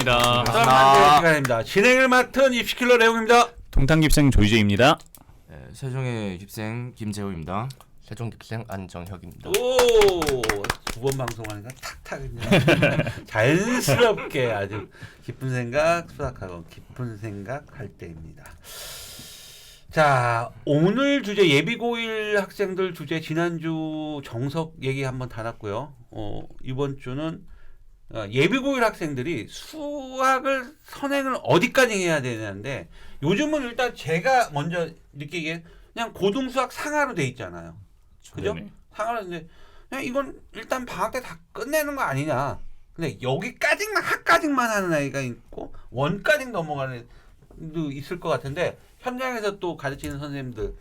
반갑습니다. 반갑습니다. 시간입니다. 진행을 맡은 입시킬러 레옹입니다. 동탄깁생 조이제입니다. 네, 세종의 깁생 김재호입니다. 세종 깁생 안정혁입니다. 오, 두 번 방송하니까 탁탁 그냥 자연스럽게 아주 깊은 생각 수학하고 깊은 생각 할 때입니다. 자, 오늘 주제 예비고1 학생들 주제 지난주 정석 얘기 한번 다뤘고요. 이번 주는 예비고1 학생들이 수학을 선행을 어디까지 해야 되는데 요즘은 일단 제가 먼저 느끼기에 그냥 고등수학 상하로 돼 있잖아요. 그죠? 네네. 상하로 이제 그냥 이건 일단 방학 때 다 끝내는 거 아니냐. 근데 여기까지만 학까지만 하는 아이가 있고 원까지 넘어가는 도 있을 것 같은데 현장에서 또 가르치는 선생님들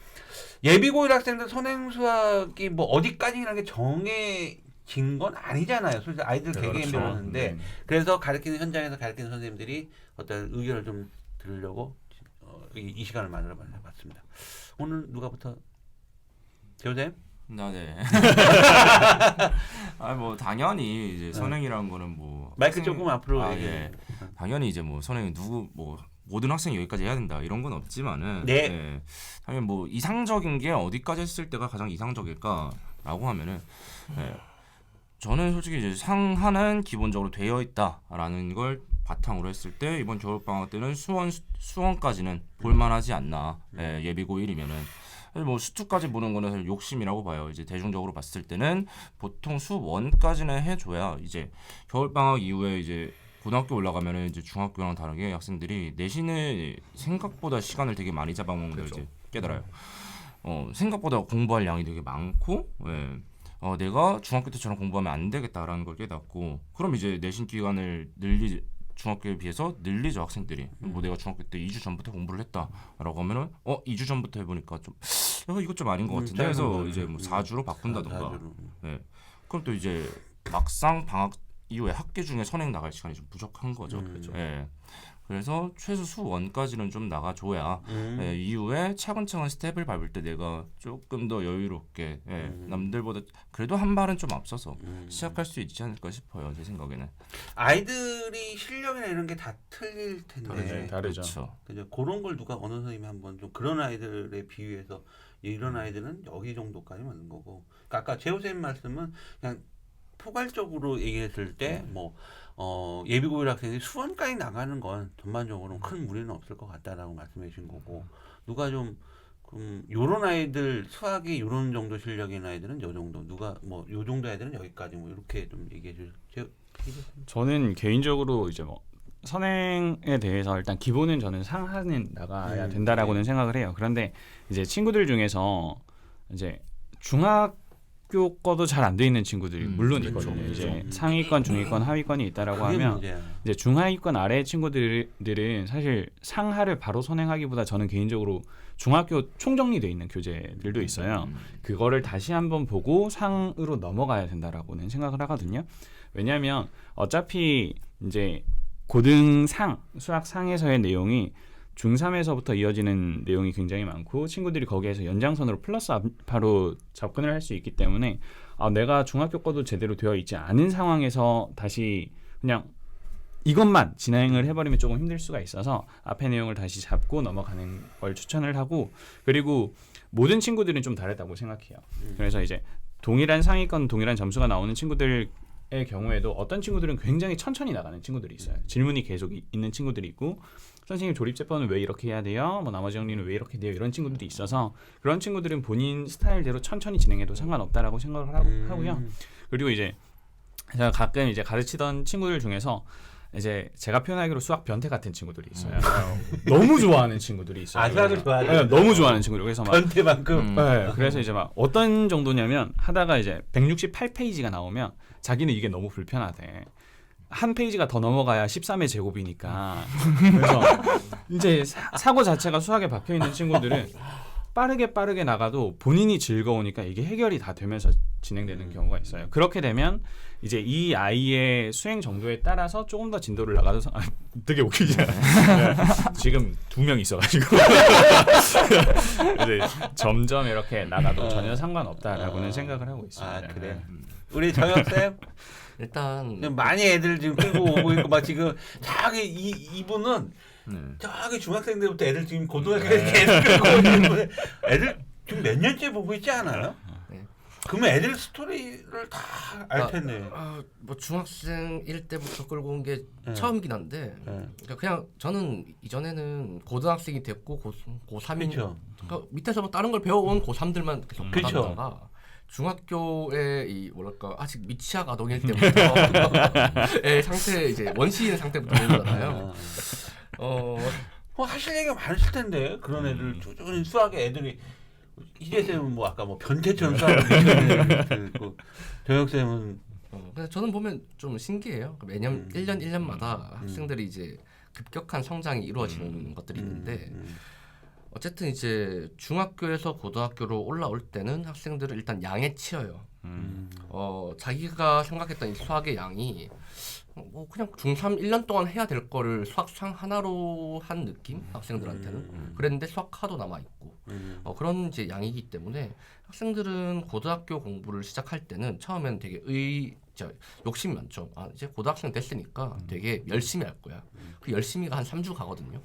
예비고1 학생들 선행 수학이 뭐 어디까지라는 게 정해진 건 아니잖아요. 솔직히 아이들 개개인 배우는데 그래서 가르치는 현장에서 가르치는 선생님들이 어떤 의견을 좀 들으려고 이 시간을 만들어 봤습니다. 오늘 누가부터? 재호쌤? 네. 아, 뭐 당연히 이제 선행이라는 거는 뭐 마이크 조금 앞으로 예. 당연히 이제 뭐 선행이 모든 학생이 여기까지 해야 된다 이런 건 없지만은 네. 예. 당연히 뭐 이상적인 게 어디까지 했을 때가 가장 이상적일까라고 하면은 저는 솔직히 이제 상하는 기본적으로 되어 있다라는 걸 바탕으로 했을 때 이번 겨울 방학 때는 수원까지는 볼만하지 않나. 예비고 1이면은 뭐 수투까지 보는 거는 사실 욕심이라고 봐요. 이제 대중적으로 봤을 때는 보통 수원까지는 해줘야 이제 겨울 방학 이후에 이제 고등학교 올라가면은 이제 중학교랑 다르게 학생들이 내신을 생각보다 시간을 되게 많이 잡아먹는 걸 이제 깨달아요. 생각보다 공부할 양이 되게 많고, 내가 중학교 때처럼 공부하면 안 되겠다라는 걸 깨닫고, 그럼 이제 내신 기간을 중학교에 비해서 늘리죠 학생들이. 뭐 내가 중학교 때 2주 전부터 공부를 했다라고 하면은 2주 전부터 해보니까 좀 이것 좀 아닌 것 같은데 해서 이제 뭐 4주로 바꾼다던가. 4주로. 네. 그럼 또 이제 막상 방학 이후에 학기 중에 선행 나갈 시간이 좀 부족한 거죠. 그렇죠. 그래서 최소 수원까지는 좀 나가줘야 이후에 차근차근 스텝을 밟을 때 내가 조금 더 여유롭게 남들보다 그래도 한 발은 좀 앞서서 시작할 수 있지 않을까 싶어요. 제 생각에는. 아이들이 실력이나 이런 게 다 틀릴 텐데 다르죠. 그렇죠. 그죠? 그런 걸 누가 어느 선생님이 한번 좀 그런 아이들에 비유해서 이런 아이들은 여기 정도까지 맞는 거고. 그러니까 아까 재호 선생님 말씀은 그냥 포괄적으로 얘기했을 때 뭐 예비고1 학생이 수원까지 나가는 건 전반적으로 큰 무리는 없을 것 같다라고 말씀해 주신 거고 누가 좀 요런 아이들 수학이 요런 정도 실력인 아이들은 요 정도 누가 뭐 요 정도 아이들은 여기까지 뭐 이렇게 좀 얘기해 주세요. 저는 개인적으로 이제 뭐 선행에 대해서 일단 기본은 저는 상하는 나가야 된다라고는 생각을 해요. 그런데 이제 친구들 중에서 이제 중학교 거도 잘 안 돼 있는 친구들이 물론 있거든요. 이제 상위권, 중위권, 하위권이 있다라고 하면 문제야. 이제 중하위권 아래 친구들은 사실 상하를 바로 선행하기보다 저는 개인적으로 중학교 총정리돼 있는 교재들도 있어요. 그거를 다시 한번 보고 상으로 넘어가야 된다라고는 생각을 하거든요. 왜냐하면 어차피 이제 고등상, 수학상에서의 내용이 중3에서부터 이어지는 내용이 굉장히 많고 친구들이 거기에서 연장선으로 플러스 알파로 접근을 할 수 있기 때문에 내가 중학교 거도 제대로 되어 있지 않은 상황에서 다시 그냥 이것만 진행을 해버리면 조금 힘들 수가 있어서 앞에 내용을 다시 잡고 넘어가는 걸 추천을 하고 그리고 모든 친구들은 좀 다르다고 생각해요. 그래서 이제 동일한 상위권, 동일한 점수가 나오는 친구들 의 경우에도 어떤 친구들은 굉장히 천천히 나가는 친구들이 있어요. 질문이 계속 있는 친구들이 있고 선생님 조립제법은 왜 이렇게 해야 돼요? 뭐 나머지 정리는 왜 이렇게 돼요? 이런 친구들이 있어서 그런 친구들은 본인 스타일대로 천천히 진행해도 상관없다라고 생각을 하고요. 그리고 이제 제가 가끔 이제 가르치던 친구들 중에서 이제 제가 표현하기로 수학 변태 같은 친구들이 있어요. 너무 좋아하는 친구들이 있어요. 수학을 좋아하는 너무 좋아하는 친구들. 그래서 막 변태만큼 그래서 이제 막 어떤 정도냐면 하다가 이제 168페이지가 나오면 자기는 이게 너무 불편하대. 한 페이지가 더 넘어가야 13의 제곱이니까. 그래서 이제 사고 자체가 수학에 박혀 있는 친구들은 빠르게 나가도 본인이 즐거우니까 이게 해결이 다 되면서 진행되는 경우가 있어요. 그렇게 되면 이제 이 아이의 수행 정도에 따라서 조금 더 진도를 나가서 되게 웃기지 않아요? 지금 2명 있어가지고 이제 점점 이렇게 나가도 전혀 상관없다라고는 생각을 하고 있습니다. 아 그래. 네. 우리 정혁 쌤 일단 많이 애들 지금 끌고 오고 있고 막 지금 저기 이분은 네. 저기 중학생들부터 애들 지금 고등학교에 애들 끌고 오는 분 애들 지금 몇 년째 보고 있지 않아요? 네. 그러면 애들 스토리를 다 알 텐데. 뭐 중학생일 때부터 끌고 온 게 네. 처음이긴 한데 네. 그냥 저는 이전에는 고등학생이 됐고 고3인 그렇죠. 그러니까 밑에서 뭐 다른 걸 배워온 고3들만 계속 그쵸. 받았다가 중학교에 이 뭐랄까 아직 미취학 아동일 때부터 의 상태 이제 원시인 상태부터 배우잖아요. 하실 얘기가 많으실 텐데 그런 애들 꾸준히 수학에 애들이 희재 쌤은 뭐 아까 뭐 변태처럼 수학을 미치는 그 정혁 쌤은 그래서 저는 보면 좀 신기해요. 매년 1년 1년마다 학생들이 이제 급격한 성장이 이루어지는 것들이 있는데 어쨌든 이제 중학교에서 고등학교로 올라올 때는 학생들은 일단 양에 치여요. 자기가 생각했던 이 수학의 양이 뭐 그냥 중3 1년 동안 해야 될 거를 수학상 하나로 한 느낌 학생들한테는 그랬는데 수학 하도 남아 있고 그런 이제 양이기 때문에 학생들은 고등학교 공부를 시작할 때는 처음에는 되게 욕심이 많죠. 이제 고등학생 됐으니까 되게 열심히 할 거야. 그 열심히가 한 3주 가거든요.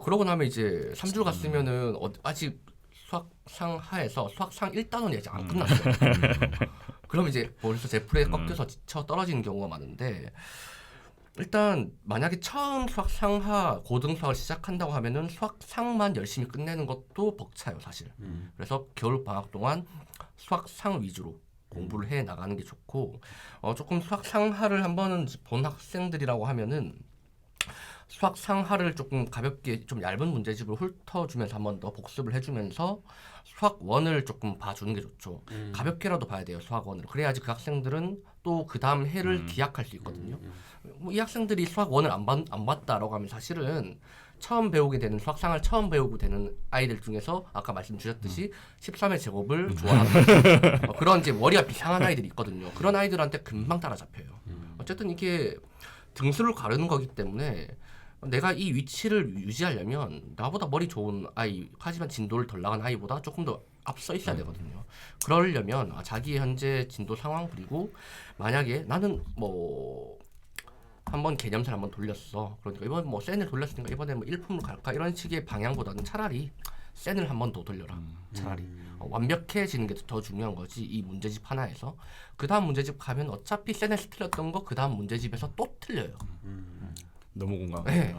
그러고 나면 이제 3주 갔으면은 아직 수학상 하에서 수학상 1단원이 아직 안 끝났어요. 그럼 이제 벌써 제풀에 꺾여서 지쳐 떨어지는 경우가 많은데 일단 만약에 처음 수학상하 고등수학을 시작한다고 하면은 수학상만 열심히 끝내는 것도 벅차요 사실. 그래서 겨울 방학 동안 수학상 위주로 공부를 해 나가는 게 좋고 조금 수학상하를 한번 본 학생들이라고 하면은 수학상하를 조금 가볍게 좀 얇은 문제집을 훑어주면서 한번 더 복습을 해주면서 수학원을 조금 봐주는 게 좋죠. 가볍게라도 봐야 돼요 수학원을. 그래야지 그 학생들은 또 그 다음 해를 기약할 수 있거든요. 뭐 이 학생들이 수학원을 안 봤다라고 하면 사실은 처음 배우게 되는 수학상을 처음 배우고 되는 아이들 중에서 아까 말씀 주셨듯이 13의 제곱을 좋아하는 그런 이제 머리가 비상한 아이들이 있거든요. 그런 아이들한테 금방 따라잡혀요. 어쨌든 이게 등수를 가르는 거기 때문에 내가 이 위치를 유지하려면 나보다 머리 좋은 아이 하지만 진도를 덜 나간 아이보다 조금 더 앞서 있어야 되거든요. 그러려면 자기의 현재 진도 상황 그리고 만약에 나는 뭐 한번 개념사를 한번 돌렸어. 그러니까 이번 뭐 센을 돌렸으니까 이번에 뭐 1품으로 갈까 이런 식의 방향보다는 차라리 센을 한 번 더 돌려라. 차라리 완벽해지는 게 더 중요한 거지 이 문제집 하나에서. 그 다음 문제집 가면 어차피 센에서 틀렸던 거 그 다음 문제집에서 또 틀려요. 너무 공감합니다. 네.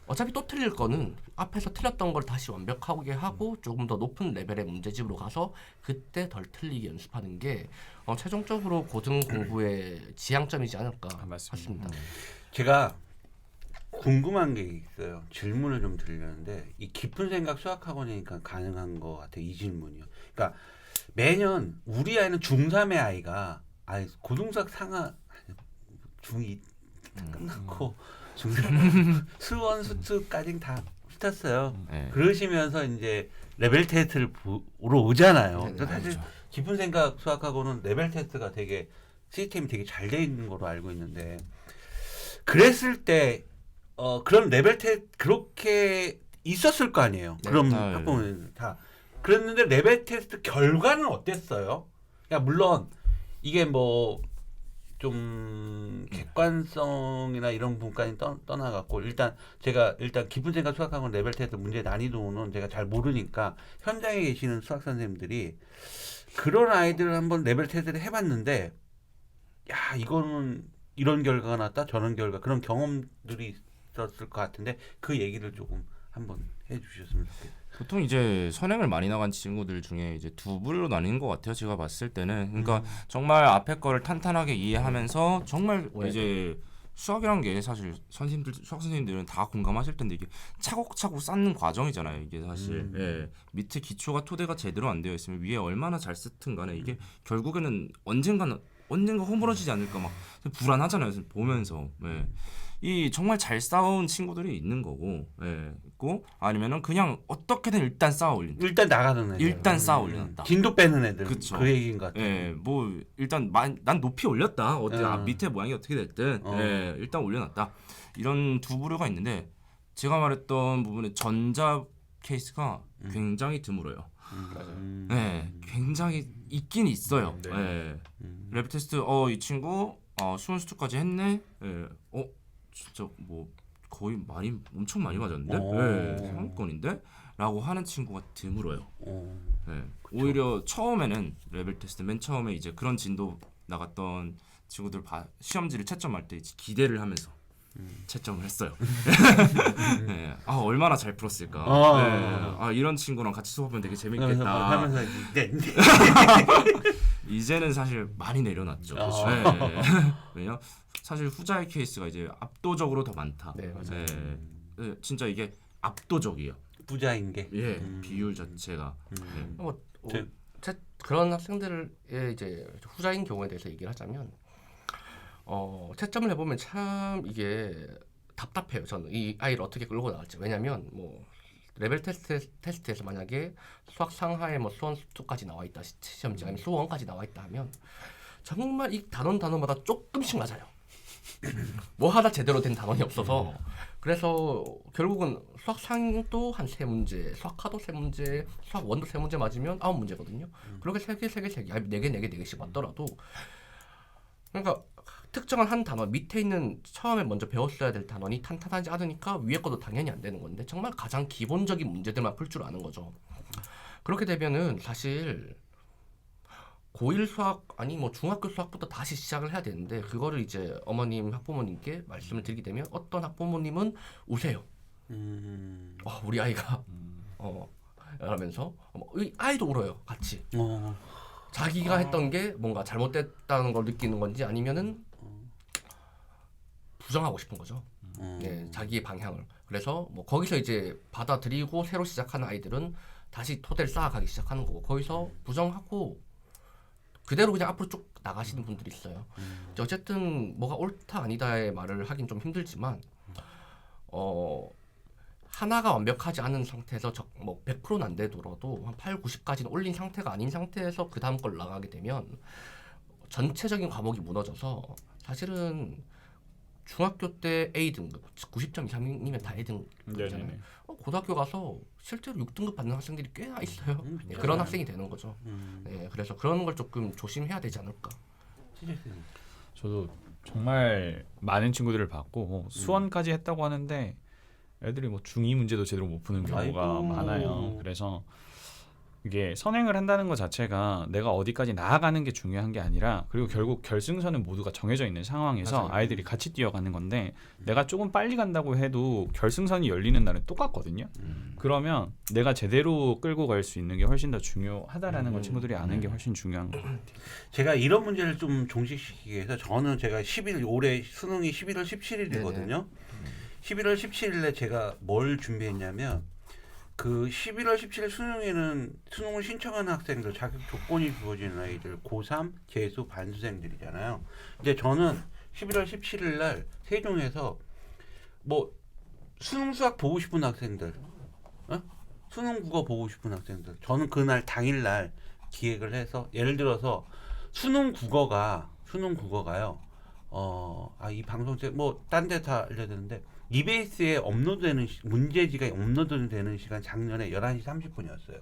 어차피 또 틀릴 거는 앞에서 틀렸던 걸 다시 완벽하게 하고 조금 더 높은 레벨의 문제집으로 가서 그때 덜 틀리게 연습하는 게 최종적으로 고등 공부의 지향점이지 않을까 맞습니다. 싶습니다. 제가 궁금한 게 있어요. 질문을 좀 드리려는데 이 깊은 생각 수학학원이니까 가능한 것 같아요. 이 질문이요. 그러니까 매년 우리 아이는 중3의 아이가 고등수학 상하 중2 끝났고 중3 수원 수투까지 다 붙었어요. 네. 그러시면서 이제 레벨 테스트를 보러 오잖아요. 네, 사실 깊은 생각 수학학원은 레벨 테스트가 되게 시스템이 되게 잘 돼 있는 거로 알고 있는데 그랬을 때 그런 레벨 테스트 그렇게 있었을 거 아니에요. 네. 그럼 네. 학부모는 다 그랬는데 레벨 테스트 결과는 어땠어요? 그러니까 물론 이게 뭐 좀 객관성이나 이런 부분까지 떠나갖고 제가 깊은 생각 수학학원 레벨 테스트 문제 난이도는 제가 잘 모르니까 현장에 계시는 수학 선생님들이 그런 아이들을 한번 레벨 테스트를 해봤는데 야 이거는 이런 결과가 났다 저런 결과 그런 경험들이 있었을 것 같은데 그 얘기를 조금 한번 해주셨으면 좋겠어요. 보통 이제 선행을 많이 나간 친구들 중에 이제 두 부류로 나뉜 것 같아요. 제가 봤을 때는 그러니까 정말 앞에 거를 탄탄하게 이해하면서 정말 이제 수학이란 게 사실 수학 선생님들은 다 공감하실 텐데 이게 차곡차곡 쌓는 과정이잖아요. 이게 사실 예. 밑에 기초가 토대가 제대로 안 되어 있으면 위에 얼마나 잘 쓰든 간에 이게 결국에는 언젠가는 언젠가 허물어지지 않을까 막 불안하잖아요. 보면서. 예. 이 정말 잘 싸운 친구들이 있는 거고, 예. 있고 아니면은 그냥 어떻게든 일단 쌓아 올린. 일단 나가는 애들. 일단 쌓아 올려놨다. 진도 빼는 애들. 그쵸. 그 얘기인 것 같아. 예, 뭐 일단 난 높이 올렸다. 밑에 모양이 어떻게 됐든 예, 일단 올려놨다. 이런 두 부류가 있는데 제가 말했던 부분에 전자 케이스가 굉장히 드물어요. 네, 굉장히 있긴 있어요. 네. 예. 랩 테스트 이 친구 수원 수투까지 했네. 예. 진짜 뭐 거의 엄청 많이 맞았는데. 예. 상위권인데? 라고 하는 친구가 드물어요. 예. 오히려 처음에는 레벨 테스트 맨 처음에 이제 그런 진도 나갔던 친구들 시험지를 채점할 때 이제 기대를 하면서 채점을 했어요. 네. 얼마나 잘 풀었을까. 네. 이런 친구랑 같이 수업하면 되게 재밌겠다. 하면서 이제는 사실 많이 내려놨죠. 네. 왜냐? 사실 후자의 케이스가 이제 압도적으로 더 많다. 네, 맞아요. 네, 진짜 이게 압도적이에요. 부자인 게. 예, 비율 자체가. 그런 학생들의 이제 후자인 경우에 대해서 얘기를 하자면 채점을 해보면 참 이게 답답해요. 저는 이 아이를 어떻게 끌고 나갈지. 왜냐면 뭐 레벨 테스트에서 만약에 수학 상하에 뭐 수원 수투까지 나와 있다 시험지 아니면 수원까지 나와 있다 하면 정말 이 단원마다 조금씩 맞아요. 뭐 하나 제대로 된 단원이 없어서 그래서 결국은 수학 상도 한 3문제, 수학하도 3문제, 수학 원도 3문제 맞으면 9문제거든요. 그렇게 3개, 아니 4개씩 맞더라도 그러니까 특정한 한 단원 밑에 있는 처음에 먼저 배웠어야 될 단원이 탄탄하지 않으니까 위에 것도 당연히 안 되는 건데 정말 가장 기본적인 문제들만 풀 줄 아는 거죠. 그렇게 되면은 사실 고1 수학 아니 뭐 중학교 수학부터 다시 시작을 해야 되는데 그거를 이제 어머님 학부모님께 말씀을 드리게 되면 어떤 학부모님은 우세요. 우리 아이가 이러면서 이 아이도 울어요 같이. 자기가 했던 게 뭔가 잘못됐다는 걸 느끼는 건지 아니면은 부정하고 싶은 거죠. 네, 자기의 방향을. 그래서 뭐 거기서 이제 받아들이고 새로 시작하는 아이들은 다시 토대를 쌓아가기 시작하는 거고 거기서 부정하고 그대로 그냥 앞으로 쭉 나가시는 분들이 있어요. 어쨌든 뭐가 옳다 아니다의 말을 하긴 좀 힘들지만 하나가 완벽하지 않은 상태에서 뭐 100%는 안 되더라도 한 8, 90까지는 올린 상태가 아닌 상태에서 그 다음 걸 나가게 되면 전체적인 과목이 무너져서 사실은 중학교 때 A등급 90점 이상이면 다 A등급이잖아요. 고등학교 가서 실제로 6등급 받는 학생들이 꽤나 있어요. 네, 그런 학생이 되는 거죠. 네, 그래서 그런 걸 조금 조심해야 되지 않을까. 저도 정말 많은 친구들을 봤고 수원까지 했다고 하는데 애들이 뭐 중2 문제도 제대로 못 푸는 경우가 많아요. 그래서 이게 선행을 한다는 것 자체가 내가 어디까지 나아가는 게 중요한 게 아니라 그리고 결국 결승선은 모두가 정해져 있는 상황에서 맞아요. 아이들이 같이 뛰어가는 건데 내가 조금 빨리 간다고 해도 결승선이 열리는 날은 똑같거든요. 그러면 내가 제대로 끌고 갈 수 있는 게 훨씬 더 중요하다라는 걸 친구들이 아는 게 훨씬 중요한 것 같아요. 제가 이런 문제를 좀 종식시키기 위해서 저는 제가 올해 수능이 11월 17일이거든요. 네네. 11월 17일에 제가 뭘 준비했냐면 그 11월 17일 수능에는 수능을 신청하는 학생들 자격 조건이 주어지는 아이들 고3 재수 반수생들이잖아요. 근데 저는 11월 17일 날 세종에서 뭐 수능 수학 보고 싶은 학생들, 수능 국어 보고 싶은 학생들, 저는 그날 당일날 기획을 해서 예를 들어서 수능 국어가요. 이 방송 때 뭐 딴 데 다 알려드렸는데 이베이스에 업로드되는 문제지가 업로드되는 시간 작년에 11시 30분이었어요.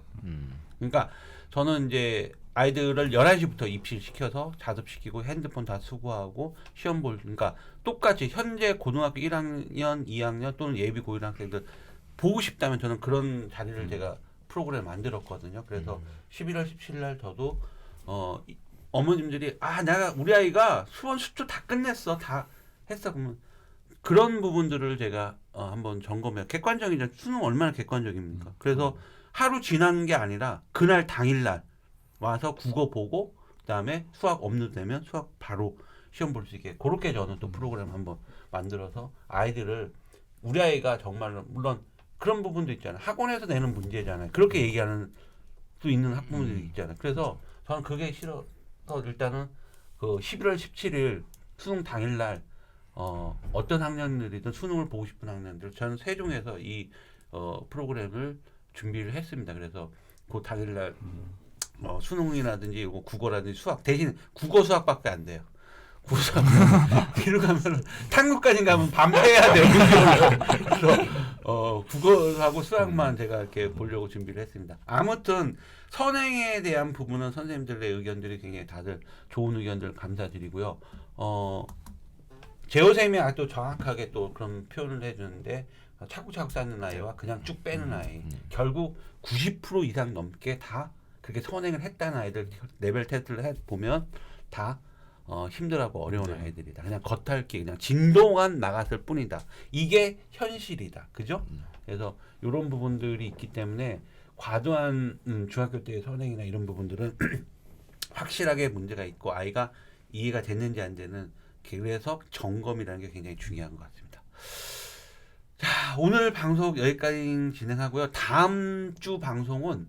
그러니까 저는 이제 아이들을 11시부터 입실시켜서 자습시키고 핸드폰 다 수거하고 시험 그러니까 똑같이 현재 고등학교 1학년, 2학년 또는 예비 고1 학생들 보고 싶다면 저는 그런 자리를 제가 프로그램 만들었거든요. 그래서 11월 17일 날 저도 어머님들이 내가 우리 아이가 수원 수투 다 끝냈어. 다 했어. 그러면 그런 부분들을 제가 한번 점검해요. 객관적이죠. 수능 얼마나 객관적입니까? 그래서 하루 지난 게 아니라 그날 당일날 와서 국어 보고 그다음에 수학 업로드되면 수학 바로 시험 볼 수 있게 그렇게 저는 또 프로그램 한번 만들어서 아이들을 우리 아이가 정말로 물론 그런 부분도 있잖아요. 학원에서 내는 문제잖아요. 그렇게 얘기하는 수 있는 학부모들이 있잖아요. 그래서 저는 그게 싫어서 일단은 그 11월 17일 수능 당일날 어떤 학년들이든 수능을 보고 싶은 학년들 저는 세종에서 이 프로그램을 준비를 했습니다. 그래서 그 당일날 수능이라든지 이거 국어라든지 수학 대신 국어 수학밖에 안 돼요. 국어 수학 뒤로 가면 탐구까지 가면 밤새야 돼요. 그래서 국어하고 수학만 제가 이렇게 보려고 준비를 했습니다. 아무튼 선행에 대한 부분은 선생님들의 의견들이 굉장히 다들 좋은 의견들 감사드리고요. 재호 쌤이 아주 정확하게 또 그런 표현을 해주는데 차곡차곡 쌓는 아이와 그냥 쭉 빼는 아이 결국 90% 이상 넘게 다 그렇게 선행을 했다는 아이들 레벨 테스트를 해보면 다 힘들하고 어려운 아이들이다. 그냥 겉핥기 그냥 진도만 나갔을 뿐이다. 이게 현실이다. 그죠? 그래서 이런 부분들이 있기 때문에 과도한 중학교 때의 선행이나 이런 부분들은 확실하게 문제가 있고 아이가 이해가 됐는지 안 되는 그래서 점검이라는 게 굉장히 중요한 것 같습니다. 자, 오늘 방송 여기까지 진행하고요. 다음 주 방송은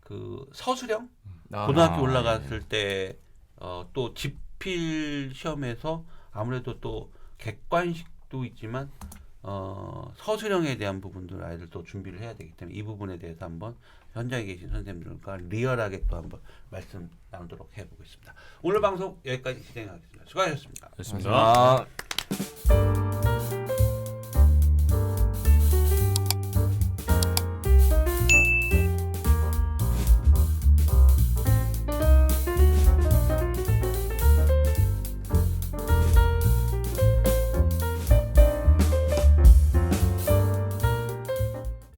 그 서술형 고등학교 올라갔을 때 또 집필 시험에서 아무래도 또 객관식도 있지만 서술형에 대한 부분들 아이들 또 준비를 해야 되기 때문에 이 부분에 대해서 한번 현장에 계신 선생님들과 리얼하게 또 한번 말씀 나누도록 해보겠습니다. 오늘 방송 여기까지 진행하겠습니다. 수고하셨습니다. 됐습니다. 아.